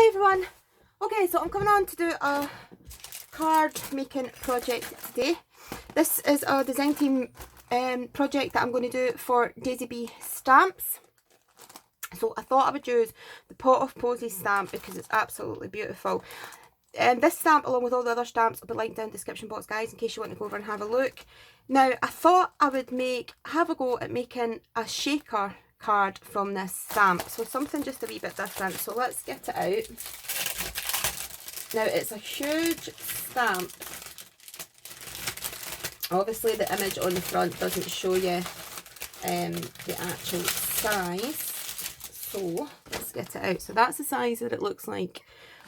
Hi everyone. Okay, so I'm coming on to do a card making project today. This is a design team project that I'm going to do for Daisy Bee stamps. So I thought I would use the pot of Posies stamp because it's absolutely beautiful. And this stamp, along with all the other stamps, will be linked down in the description box, guys, in case you want to go over and have a look. Now, I thought I would have a go at making a shaker card from this stamp, so something just a wee bit different. So let's get it out. Now, it's a huge stamp. Obviously the image on the front doesn't show you the actual size, so let's get it out. So that's the size that it looks like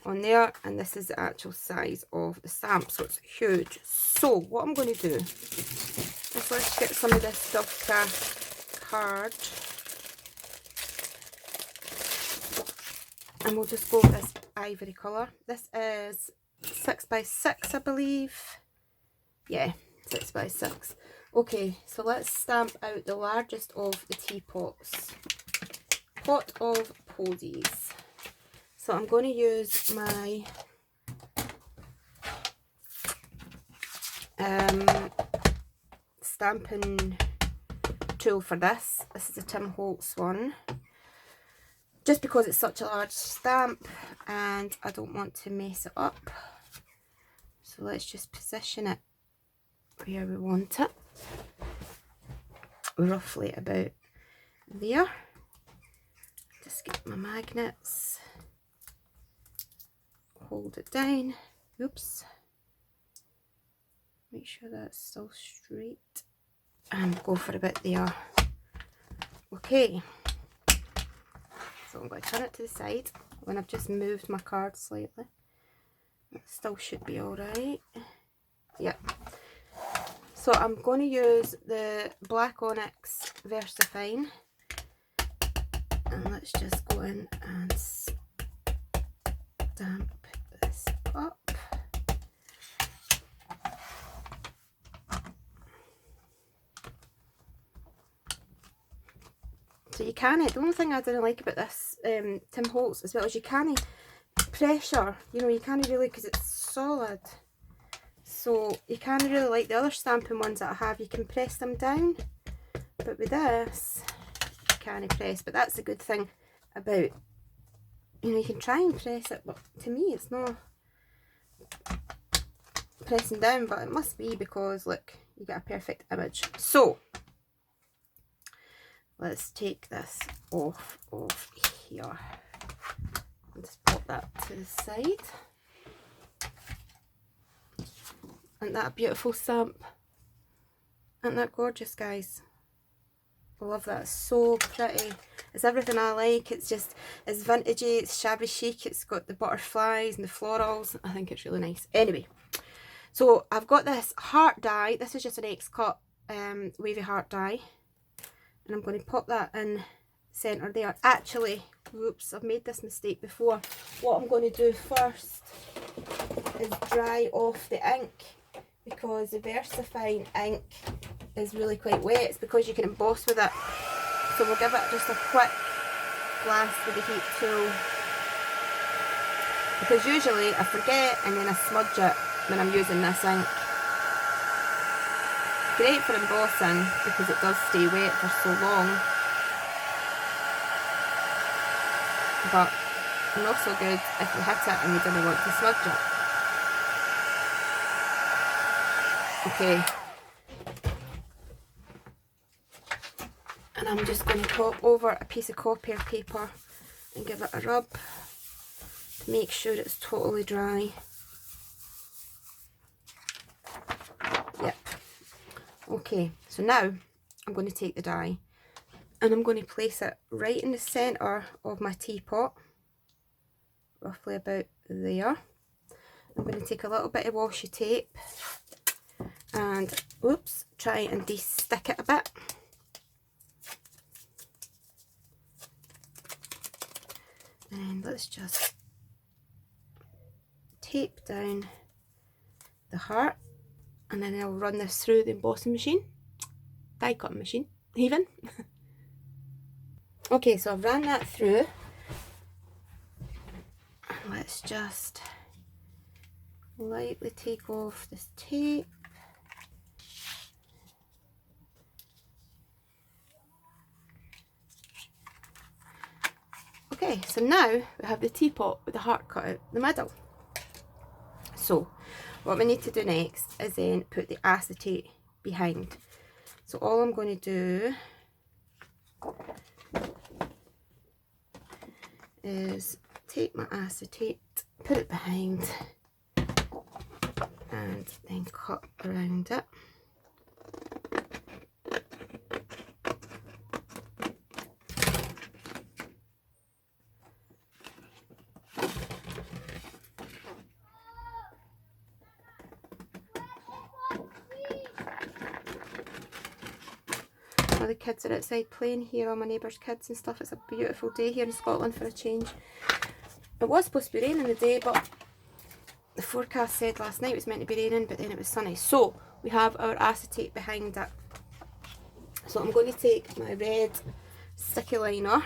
on there, and this is the actual size of the stamp, so it's huge. So what I'm going to do is let's get some of this Stuff Craft card, and we'll just go with this ivory colour. This is 6x6, I believe. Yeah, 6x6. Okay, so let's stamp out the largest of the teapots. Pot of Posies. So I'm going to use my stamping tool for this. This is a Tim Holtz one. Just because it's such a large stamp and I don't want to mess it up. So let's just position it where we want it. Roughly about there. Just get my magnets. Hold it down. Oops. Make sure that's still straight. And go for about there. Okay. So I'm going to turn it to the side when I've just moved my card slightly. It still should be alright. Yep. So I'm going to use the Black Onyx VersaFine. And let's just go in and stamp this up. So you can't, the only thing I didn't like about this Tim Holtz as well is you can't pressure, you can't really, because it's solid. So you can't really, like the other stamping ones that I have, you can press them down. But with this, you can't press. But that's a good thing about, you can try and press it, but to me it's not pressing down, but it must be because, look, you get a perfect image. So let's take this off of here and just pop that to the side. Isn't that a beautiful stamp? Isn't that gorgeous, guys? I love that. It's so pretty. It's everything I like. It's just, it's vintagey, it's shabby chic, it's got the butterflies and the florals. I think it's really nice. Anyway, so I've got this heart die. This is just an X-cut wavy heart die. And I'm going to pop that in centre there. Actually, whoops, I've made this mistake before. What I'm going to do first is dry off the ink, because the VersaFine ink is really quite wet. It's because you can emboss with it. So we'll give it just a quick blast with the heat tool, because usually I forget and then I smudge it when I'm using this ink. Great for embossing because it does stay wet for so long, but not so good if you hit it and you don't want to smudge it. Okay, and I'm just going to pop over a piece of copier paper and give it a rub to make sure it's totally dry. Yep. Okay, so now I'm going to take the die and I'm going to place it right in the centre of my teapot, roughly about there. I'm going to take a little bit of washi tape and, oops, try and de-stick it a bit. And let's just tape down the heart, and then I'll run this through the embossing machine, die cutting machine even. Okay, so I've ran that through. let's just lightly take off this tape. Okay, so now we have the teapot with the heart cut out the middle. So what we need to do next is then put the acetate behind. So all I'm going to do is take my acetate, put it behind, and then cut around it. The kids are outside playing here, all my neighbours' kids and stuff. It's a beautiful day here in Scotland for a change. It was supposed to be raining the day, but the forecast said last night it was meant to be raining, but then it was sunny. So we have our acetate behind it. So I'm going to take my red sticky liner,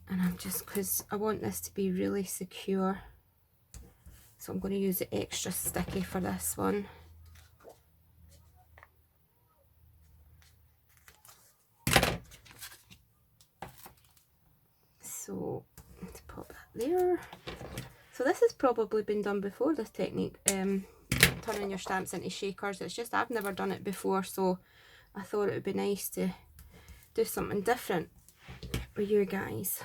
and I'm just, because I want this to be really secure, so I'm going to use the extra sticky for this one. So to pop that there. So this has probably been done before, this technique, turning your stamps into shakers. It's just I've never done it before, so I thought it would be nice to do something different for you guys.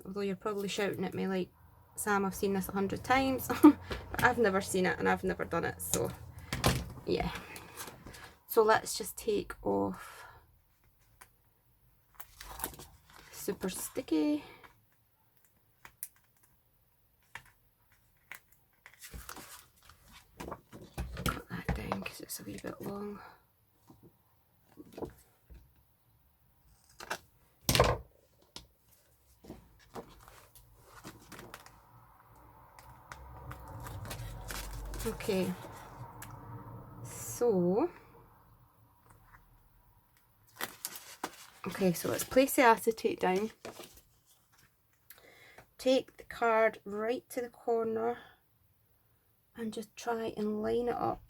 Although you're probably shouting at me like, Sam, I've seen this 100 times, but I've never seen it and I've never done it, so yeah. So let's just take off super sticky. Cut that down because it's a wee bit long. Okay, so let's place the acetate down. Take the card right to the corner and just try and line it up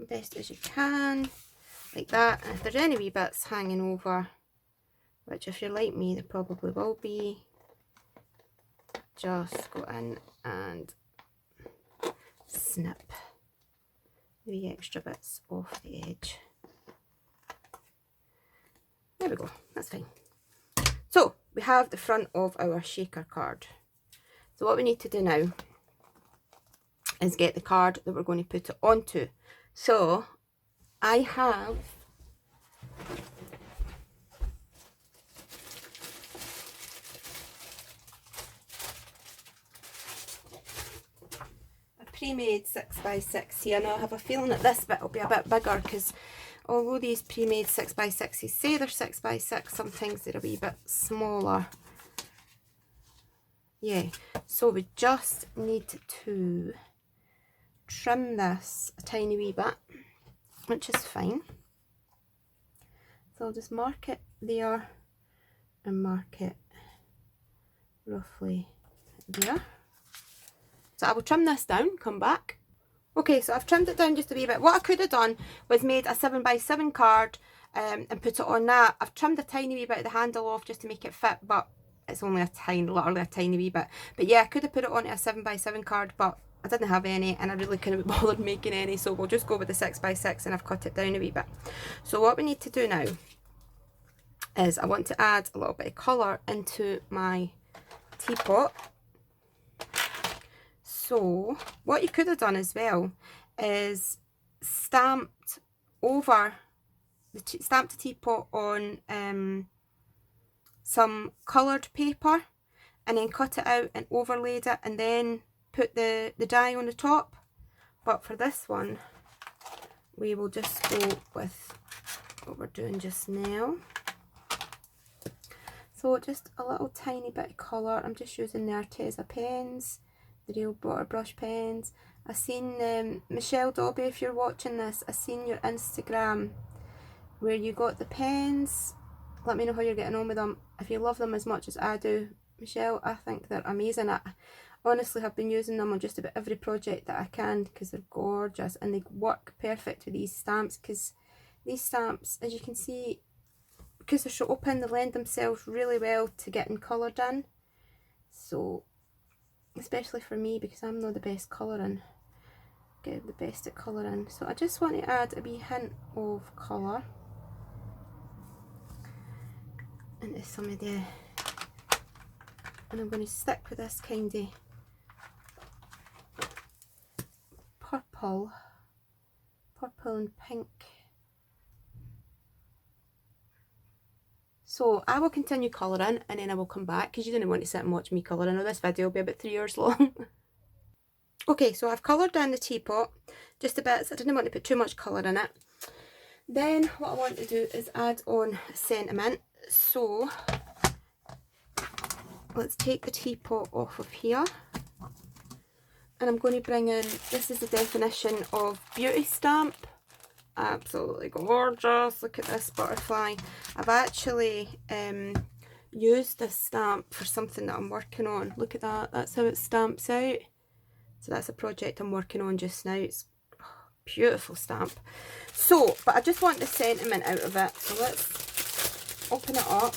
best as you can, like that. And if there's any wee bits hanging over, which if you're like me there probably will be, just go in and snip the extra bits off the edge. There we go, that's fine. So we have the front of our shaker card. So what we need to do now is get the card that we're going to put it onto. So I have a pre-made 6x6 here. Now I have a feeling that this bit will be a bit bigger, because although these pre-made 6x6s say they're 6x6, sometimes they're a wee bit smaller. Yeah, so we just need to trim this a tiny wee bit, which is fine. So I'll just mark it there and mark it roughly there. So I will trim this down, come back. Okay, so I've trimmed it down just a wee bit. What I could have done was made a 7x7 card and put it on that. I've trimmed a tiny wee bit of the handle off just to make it fit, but it's only a tiny, literally a tiny wee bit. But yeah, I could have put it onto a 7x7 card, but I didn't have any and I really couldn't be bothered making any, so we'll just go with the 6x6 and I've cut it down a wee bit. So what we need to do now is I want to add a little bit of colour into my teapot. So what you could have done as well is stamped over the teapot on some coloured paper and then cut it out and overlaid it and then put the die on the top. But for this one we will just go with what we're doing just now. So just a little tiny bit of colour. I'm just using the Arteza pens, the Real Butter brush pens. I've seen Michelle Dobby, if you're watching this, I've seen your Instagram where you got the pens let me know how you're getting on with them. If you love them as much as I do, Michelle, I think they're amazing. I honestly have been using them on just about every project that I can because they're gorgeous and they work perfect with these stamps, because these stamps, as you can see, because they're so open, they lend themselves really well to getting coloured in. So, especially for me, because I'm not the best colouring, get the best at colouring. So I just want to add a wee hint of colour into some of the, and I'm going to stick with this kind of purple and pink. So I will continue colouring and then I will come back, because you don't want to sit and watch me colouring, or this video will be about 3 hours long. Okay, so I've coloured down the teapot just a bit, so I didn't want to put too much colour in it. Then what I want to do is add on sentiment. So let's take the teapot off of here, and I'm going to bring in, this is the definition of Beauty Stamp. Absolutely gorgeous. Look at this butterfly. I've actually used this stamp for something that I'm working on. Look at that, that's how it stamps out. So that's a project I'm working on just now. It's beautiful stamp. So, but I just want the sentiment out of it. So let's open it up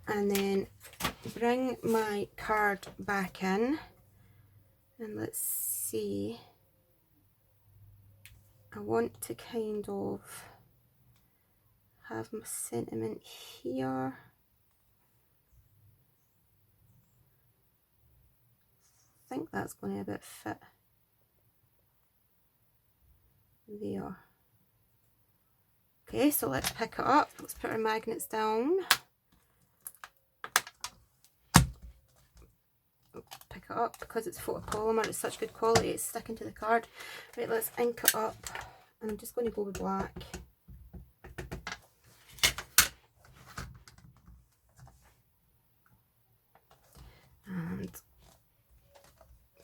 and then bring my card back in, and let's see. I want to kind of have my sentiment here. I think that's going to a bit fit there. Okay, so let's pick it up. Let's put our magnets down. Pick it up because it's photopolymer. It's such good quality. It's sticking to the card. Right, let's ink it up, and I'm just going to go with black. And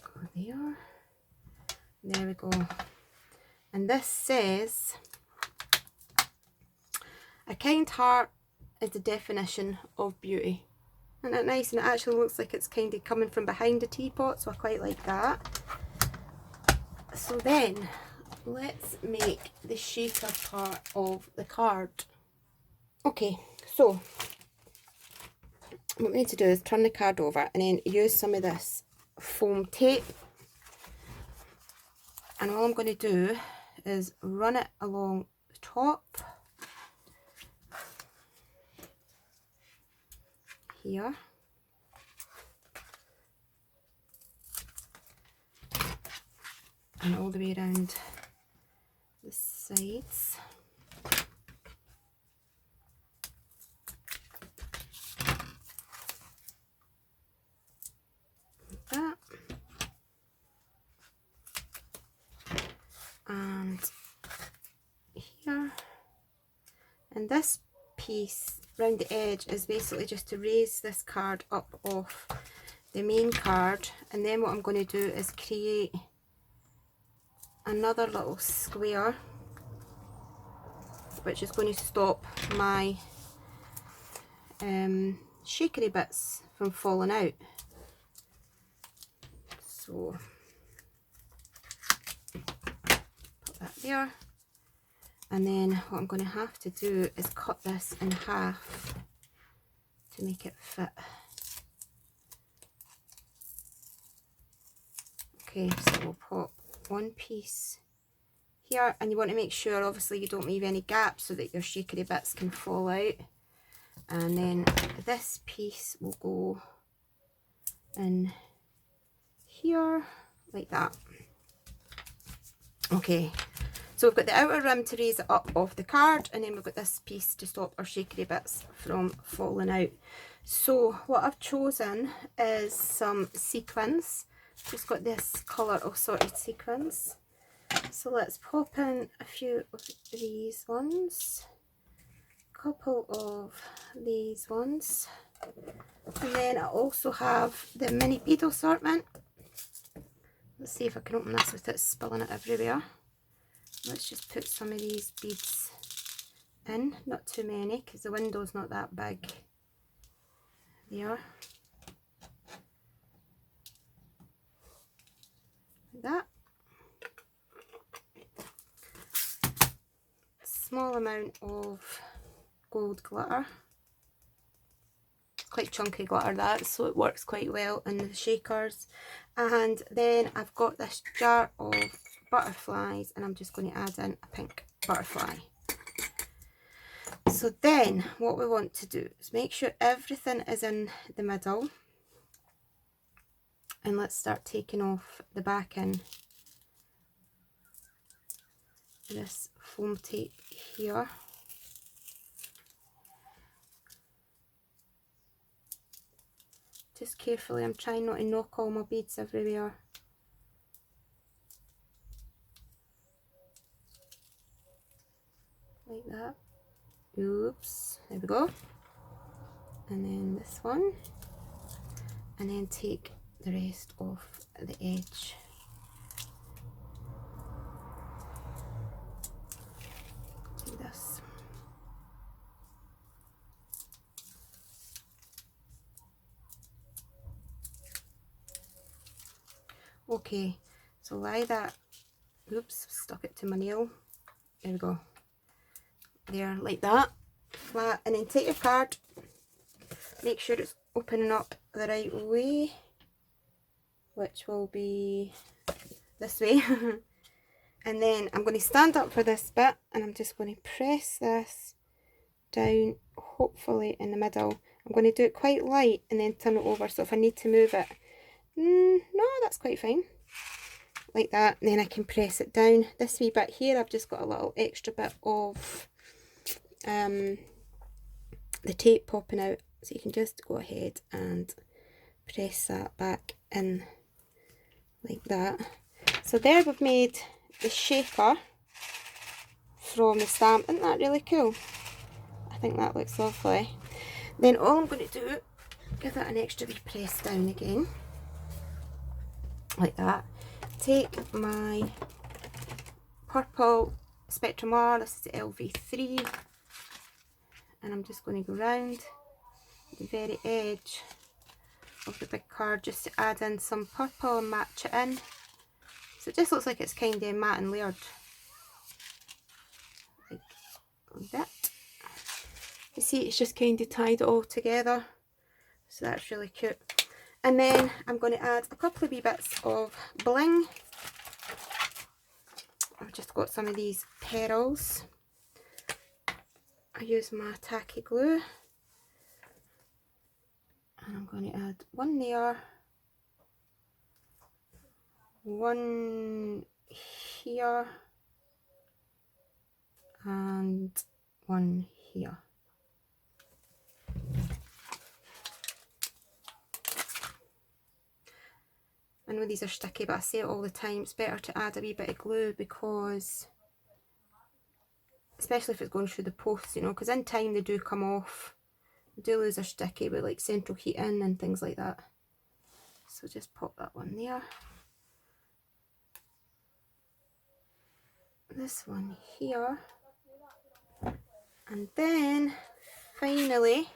go there. There we go. And this says, a kind heart is the definition of beauty. Isn't that nice? And it actually looks like it's kind of coming from behind the teapot, so I quite like that. So then, let's make the shaker part of the card. Okay, so what we need to do is turn the card over and then use some of this foam tape. And all I'm going to do is run it along the top here, and all the way around the sides. Like that. And here, and this piece round the edge is basically just to raise this card up off the main card, and then what I'm going to do is create another little square which is going to stop my shakery bits from falling out. So put that there, and then what I'm going to have to do is cut this in half to make it fit. Okay, so we'll pop one piece here, and you want to make sure obviously you don't leave any gaps so that your shakery bits can fall out. And then this piece will go in here like that. Okay, so we've got the outer rim to raise it up off the card, and then we've got this piece to stop our shakery bits from falling out. So what I've chosen is some sequins. Just got this colour of sorted sequins. So let's pop in a few of these ones, a couple of these ones, and then I also have the mini bead assortment. Let's see if I can open this without spilling it everywhere. Let's just put some of these beads in, not too many because the window's not that big. There. Like that. Small amount of gold glitter. It's quite chunky glitter that, so it works quite well in the shakers. And then I've got this jar of butterflies and I'm just going to add in a pink butterfly. So then what we want to do is make sure everything is in the middle, and let's start taking off the backing. This foam tape here. Just carefully, I'm trying not to knock all my beads everywhere. Like that. Oops, there we go. And then this one. And then take the rest off the edge. Like this. Okay, so lie that, oops, stuck it to my nail. There we go. There, like that, flat, and then take your card, make sure it's opening up the right way, which will be this way. And then I'm going to stand up for this bit and I'm just going to press this down, hopefully in the middle. I'm going to do it quite light and then turn it over, so if I need to move it, no, that's quite fine. Like that, and then I can press it down. This wee bit here, I've just got a little extra bit of the tape popping out, so you can just go ahead and press that back in like that. So there we've made the shaker from the stamp. Isn't that really cool? I think that looks lovely. Then all I'm going to do, give that an extra wee press down again, like that. Take my purple Spectrum R, this is the LV3, and I'm just going to go round the very edge of the big card just to add in some purple and match it in. So it just looks like it's kind of matte and layered. Like that. You see, it's just kind of tied it all together. So that's really cute. And then I'm going to add a couple of wee bits of bling. I've just got some of these pearls. I use my tacky glue. And I'm going to add one there, one here, and one here. I know these are sticky, but I say it all the time, it's better to add a wee bit of glue because, especially if it's going through the post, you know, because in time they do come off. They do lose their sticky with like central heating and things like that. So just pop that one there. This one here. And then, finally,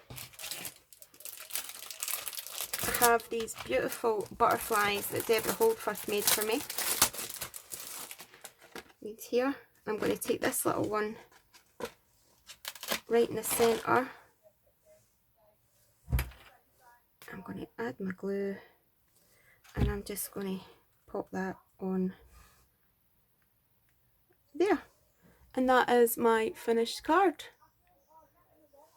I have these beautiful butterflies that Deborah Holdforth made for me. These here. I'm going to take this little one right in the centre. I'm going to add my glue and I'm just going to pop that on there. And that is my finished card.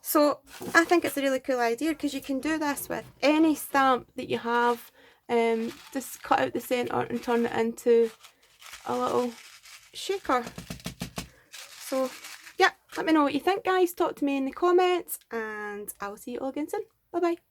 So I think it's a really cool idea because you can do this with any stamp that you have. Just cut out the centre and turn it into a little shaker. So yeah, let me know what you think, guys. Talk to me in the comments and I will see you all again soon. Bye bye.